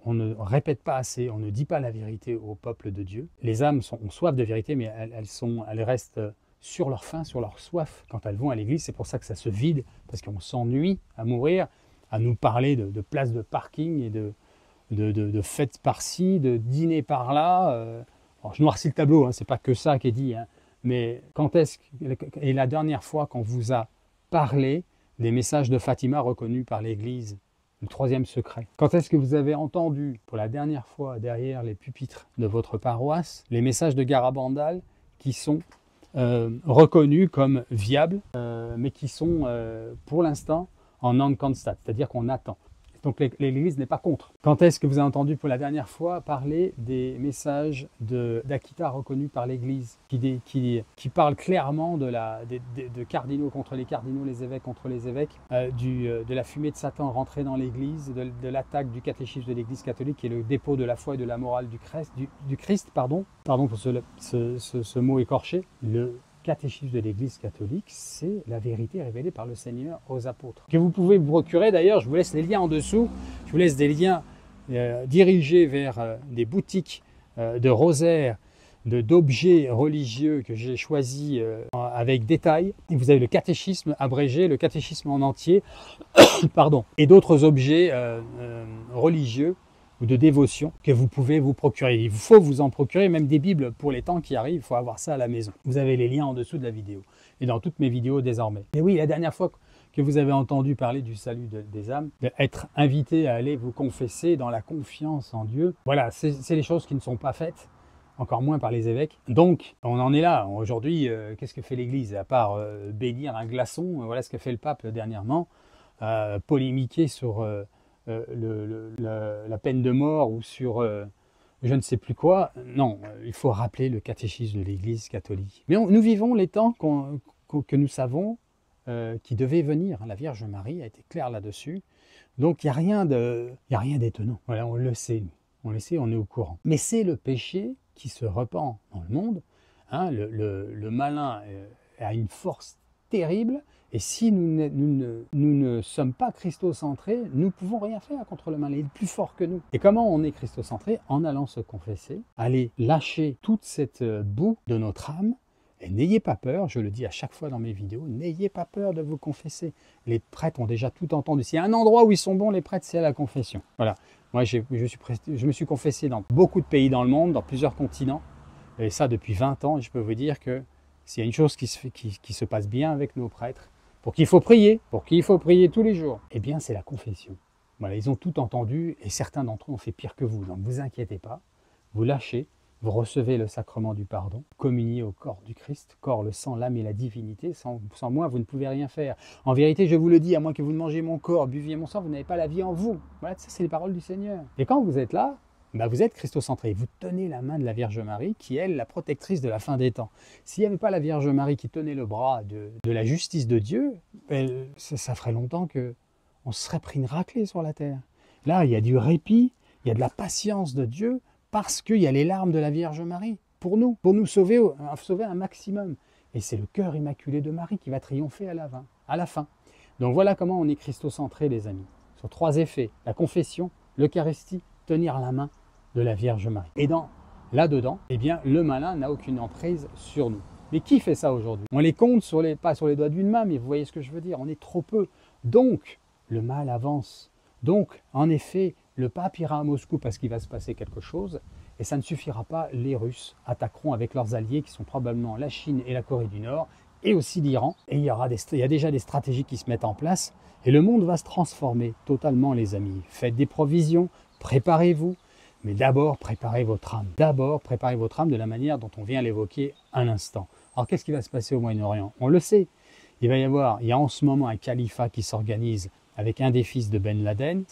on ne répète pas assez, on ne dit pas la vérité au peuple de Dieu. Les âmes ont soif de vérité, mais elles restent sur leur faim, sur leur soif quand elles vont à l'église. C'est pour ça que ça se vide, parce qu'on s'ennuie à mourir, à nous parler de places de parking et de fêtes par-ci, de dîner par-là. Alors, je noircis le tableau, hein, c'est pas que ça qui est dit, hein, mais quand est-ce et la dernière fois qu'on vous a parlé des messages de Fatima reconnus par l'Église, le troisième secret? Quand est-ce que vous avez entendu pour la dernière fois derrière les pupitres de votre paroisse les messages de Garabandal qui sont reconnus comme viables, mais qui sont pour l'instant en non-constat, c'est-à-dire qu'on attend. Donc l'Église n'est pas contre. Quand est-ce que vous avez entendu pour la dernière fois parler des messages d'Akita reconnus par l'Église, qui parlent clairement de cardinaux contre les cardinaux, les évêques contre les évêques, de la fumée de Satan rentrée dans l'Église, de l'attaque du catéchisme de l'Église catholique, qui est le dépôt de la foi et de la morale du Christ, pardon pour ce mot écorché. Le catéchisme de l'Église catholique, c'est la vérité révélée par le Seigneur aux apôtres. Que vous pouvez vous procurer, d'ailleurs, je vous laisse les liens en dessous, je vous laisse des liens dirigés vers des boutiques de rosaires, d'objets religieux que j'ai choisis avec détail. Et vous avez le catéchisme abrégé, le catéchisme en entier, pardon, et d'autres objets religieux ou de dévotion que vous pouvez vous procurer. Il faut vous en procurer, même des Bibles pour les temps qui arrivent, il faut avoir ça à la maison. Vous avez les liens en dessous de la vidéo et dans toutes mes vidéos désormais. Et oui, la dernière fois que vous avez entendu parler du salut des âmes, d'être invité à aller vous confesser dans la confiance en Dieu, voilà, c'est les choses qui ne sont pas faites, encore moins par les évêques. Donc, on en est là. Aujourd'hui, qu'est-ce que fait l'Église? À part bénir un glaçon, voilà ce que fait le pape dernièrement, polémiquer sur la peine de mort ou sur je ne sais plus quoi. Non, il faut rappeler le catéchisme de l'Église catholique. Mais nous vivons les temps que nous savons qui devaient venir. La Vierge Marie a été claire là-dessus. Donc il n'y a rien d'étonnant. Voilà, on le sait, on est au courant. Mais c'est le péché qui se repent dans le monde. Hein, le malin a une force terrible. Et si nous ne sommes pas christocentrés, nous ne pouvons rien faire contre le mal. Il est plus fort que nous. Et comment on est christocentré? En allant se confesser, aller lâcher toute cette boue de notre âme. Et n'ayez pas peur, je le dis à chaque fois dans mes vidéos, n'ayez pas peur de vous confesser. Les prêtres ont déjà tout entendu. S'il y a un endroit où ils sont bons, les prêtres, c'est à la confession. Voilà. Moi, je me suis confessé dans beaucoup de pays dans le monde, dans plusieurs continents. Et ça depuis 20 ans. Et je peux vous dire que s'il y a une chose qui se passe bien avec nos prêtres, pour qui il faut prier tous les jours, eh bien c'est la confession. Voilà, ils ont tout entendu et certains d'entre eux ont fait pire que vous. Donc ne vous inquiétez pas, vous lâchez, vous recevez le sacrement du pardon, communiez au corps du Christ, corps, le sang, l'âme et la divinité. Sans moi, vous ne pouvez rien faire. En vérité, je vous le dis, à moins que vous ne mangiez mon corps, buviez mon sang, vous n'avez pas la vie en vous. Voilà, ça c'est les paroles du Seigneur. Et quand vous êtes là, vous êtes christocentré, vous tenez la main de la Vierge Marie qui est elle la protectrice de la fin des temps. S'il n'y avait pas la Vierge Marie qui tenait le bras de la justice de Dieu, ça ferait longtemps qu'on se serait pris une raclée sur la terre. Là, il y a du répit, il y a de la patience de Dieu parce qu'il y a les larmes de la Vierge Marie pour nous sauver un maximum. Et c'est le cœur immaculé de Marie qui va triompher à la fin. Donc voilà comment on est christocentré, les amis. Sur 3 effets, la confession, l'Eucharistie, tenir la main de la Vierge Marie. Et là-dedans, eh bien, le malin n'a aucune emprise sur nous. Mais qui fait ça aujourd'hui? On les compte pas sur les doigts d'une main, mais vous voyez ce que je veux dire, on est trop peu. Donc, le mal avance. Donc, en effet, le pape ira à Moscou parce qu'il va se passer quelque chose, et ça ne suffira pas, les Russes attaqueront avec leurs alliés, qui sont probablement la Chine et la Corée du Nord, et aussi l'Iran, et il y a déjà des stratégies qui se mettent en place, et le monde va se transformer totalement, les amis. Faites des provisions, préparez-vous, mais d'abord, préparez votre âme. D'abord, préparez votre âme de la manière dont on vient l'évoquer un instant. Alors, qu'est-ce qui va se passer au Moyen-Orient? On le sait. Il y a en ce moment un califat qui s'organise avec un des fils de Ben Laden.